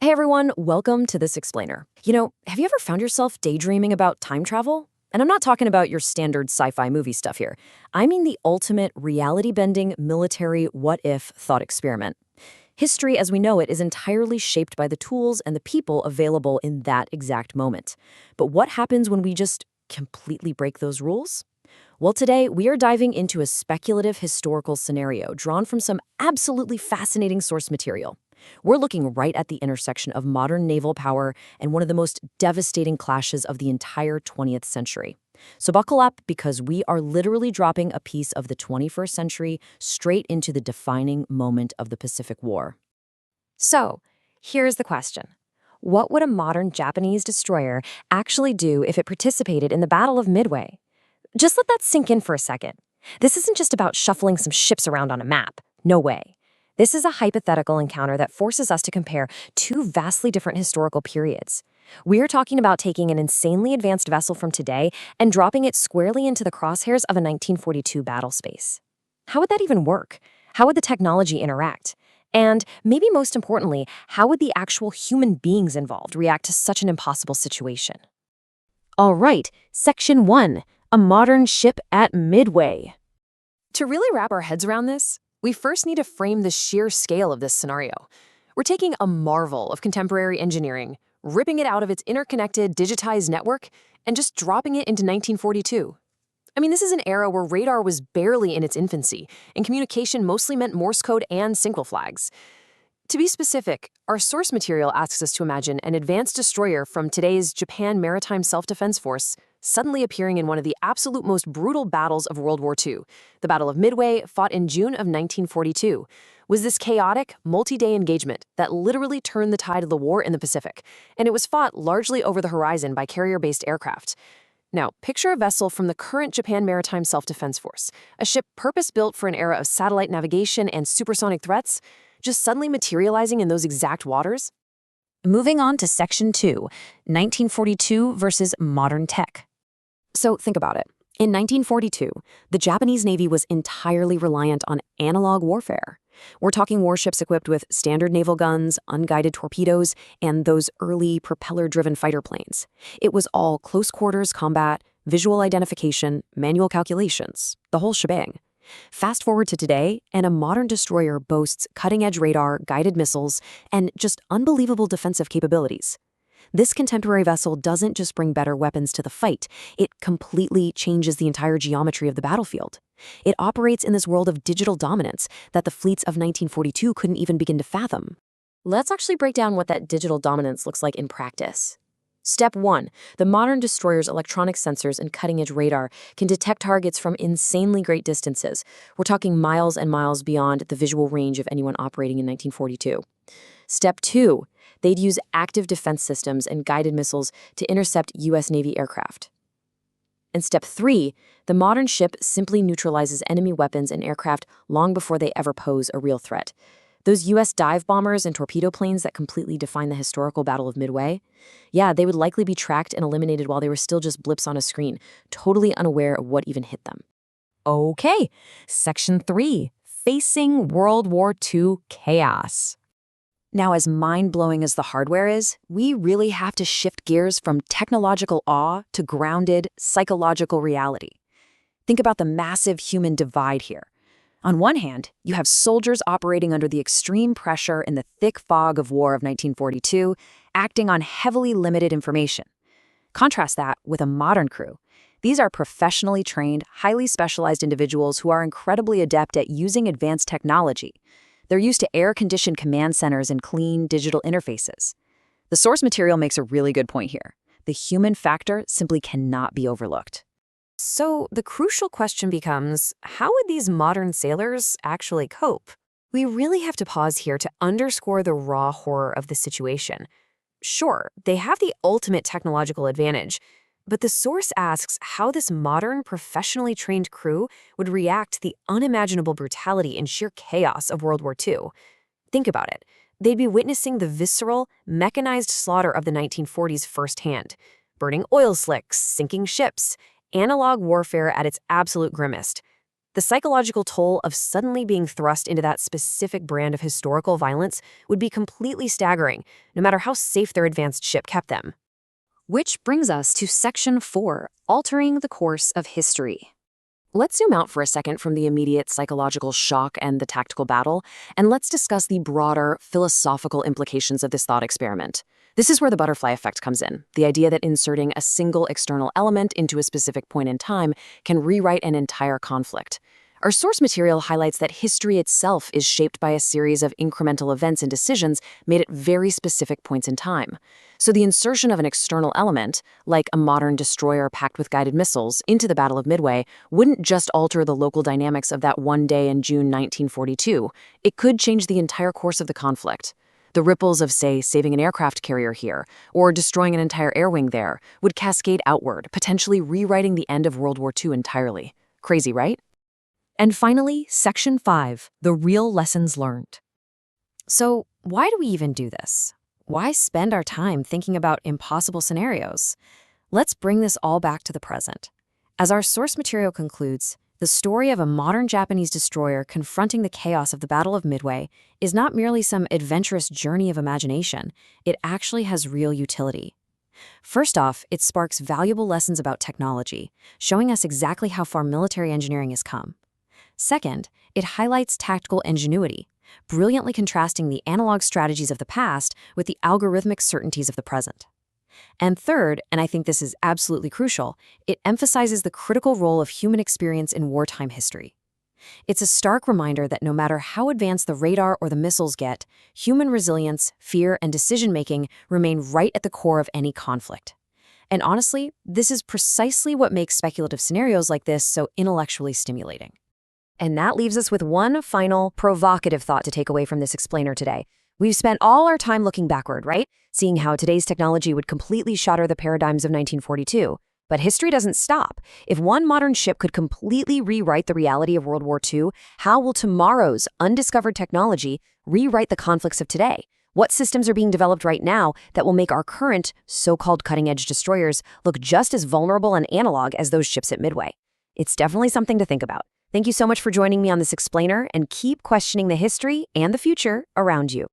Hey everyone, welcome to This Explainer. Have you ever found yourself daydreaming about time travel? And I'm not talking about your standard sci-fi movie stuff here. I mean the ultimate reality-bending military what-if thought experiment. History as we know it is entirely shaped by the tools and the people available in that exact moment. But what happens when we just completely break those rules? Well, today we are diving into a speculative historical scenario drawn from some absolutely fascinating source material. We're looking right at the intersection of modern naval power and one of the most devastating clashes of the entire 20th century. So buckle up because we are literally dropping a piece of the 21st century straight into the defining moment of the Pacific War. So, here's the question. What would a modern Japanese destroyer actually do if it participated in the Battle of Midway? Just let that sink in for a second. This isn't just about shuffling some ships around on a map. No way. This is a hypothetical encounter that forces us to compare two vastly different historical periods. We're talking about taking an insanely advanced vessel from today and dropping it squarely into the crosshairs of a 1942 battle space. How would that even work? How would the technology interact? And maybe most importantly, how would the actual human beings involved react to such an impossible situation? All right, Section 1, a modern ship at Midway. To really wrap our heads around this, we first need to frame the sheer scale of this scenario. We're taking a marvel of contemporary engineering, ripping it out of its interconnected, digitized network, and just dropping it into 1942. I mean, this is an era where radar was barely in its infancy, and communication mostly meant Morse code and signal flags. To be specific, our source material asks us to imagine an advanced destroyer from today's Japan Maritime Self-Defense Force suddenly appearing in one of the absolute most brutal battles of World War II. The Battle of Midway, fought in June of 1942, was this chaotic, multi-day engagement that literally turned the tide of the war in the Pacific, and it was fought largely over the horizon by carrier-based aircraft. Now, picture a vessel from the current Japan Maritime Self-Defense Force, a ship purpose-built for an era of satellite navigation and supersonic threats, just suddenly materializing in those exact waters? Moving on to Section 2, 1942 versus modern tech. So think about it. In 1942, the Japanese Navy was entirely reliant on analog warfare. We're talking warships equipped with standard naval guns, unguided torpedoes, and those early propeller-driven fighter planes. It was all close-quarters combat, visual identification, manual calculations, the whole shebang. Fast forward to today, and a modern destroyer boasts cutting-edge radar, guided missiles, and just unbelievable defensive capabilities. This contemporary vessel doesn't just bring better weapons to the fight, it completely changes the entire geometry of the battlefield. It operates in this world of digital dominance that the fleets of 1942 couldn't even begin to fathom. Let's actually break down what that digital dominance looks like in practice. Step 1. The modern destroyer's electronic sensors and cutting-edge radar can detect targets from insanely great distances. We're talking miles and miles beyond the visual range of anyone operating in 1942. Step 2. They'd use active defense systems and guided missiles to intercept U.S. Navy aircraft. And Step 3. The modern ship simply neutralizes enemy weapons and aircraft long before they ever pose a real threat. Those U.S. dive bombers and torpedo planes that completely define the historical Battle of Midway, yeah, they would likely be tracked and eliminated while they were still just blips on a screen, totally unaware of what even hit them. Okay, Section 3, facing World War II chaos. Now, as mind-blowing as the hardware is, we really have to shift gears from technological awe to grounded, psychological reality. Think about the massive human divide here. On one hand, you have soldiers operating under the extreme pressure in the thick fog of war of 1942, acting on heavily limited information. Contrast that with a modern crew. These are professionally trained, highly specialized individuals who are incredibly adept at using advanced technology. They're used to air-conditioned command centers and clean digital interfaces. The source material makes a really good point here. The human factor simply cannot be overlooked. So the crucial question becomes, how would these modern sailors actually cope? We really have to pause here to underscore the raw horror of the situation. Sure, they have the ultimate technological advantage, but the source asks how this modern, professionally trained crew would react to the unimaginable brutality and sheer chaos of World War II. Think about it. They'd be witnessing the visceral, mechanized slaughter of the 1940s firsthand. Burning oil slicks, sinking ships, analog warfare at its absolute grimmest. The psychological toll of suddenly being thrust into that specific brand of historical violence would be completely staggering, no matter how safe their advanced ship kept them. Which brings us to Section 4, Altering the Course of History. Let's zoom out for a second from the immediate psychological shock and the tactical battle, and let's discuss the broader philosophical implications of this thought experiment. This is where the butterfly effect comes in, the idea that inserting a single external element into a specific point in time can rewrite an entire conflict. Our source material highlights that history itself is shaped by a series of incremental events and decisions made at very specific points in time. So the insertion of an external element, like a modern destroyer packed with guided missiles, into the Battle of Midway wouldn't just alter the local dynamics of that one day in June 1942. It could change the entire course of the conflict. The ripples of, say, saving an aircraft carrier here, or destroying an entire air wing there, would cascade outward, potentially rewriting the end of World War II entirely. Crazy, right? And finally, Section 5, the real lessons learned. So, why do we even do this? Why spend our time thinking about impossible scenarios? Let's bring this all back to the present. As our source material concludes, the story of a modern Japanese destroyer confronting the chaos of the Battle of Midway is not merely some adventurous journey of imagination, it actually has real utility. First off, it sparks valuable lessons about technology, showing us exactly how far military engineering has come. Second, it highlights tactical ingenuity, brilliantly contrasting the analog strategies of the past with the algorithmic certainties of the present. And third, and I think this is absolutely crucial, it emphasizes the critical role of human experience in wartime history. It's a stark reminder that no matter how advanced the radar or the missiles get, human resilience, fear, and decision-making remain right at the core of any conflict. And honestly, this is precisely what makes speculative scenarios like this so intellectually stimulating. And that leaves us with one final, provocative thought to take away from this explainer today. We've spent all our time looking backward, right? Seeing how today's technology would completely shatter the paradigms of 1942. But history doesn't stop. If one modern ship could completely rewrite the reality of World War II, how will tomorrow's undiscovered technology rewrite the conflicts of today? What systems are being developed right now that will make our current so-called cutting-edge destroyers look just as vulnerable and analog as those ships at Midway? It's definitely something to think about. Thank you so much for joining me on this explainer, and keep questioning the history and the future around you.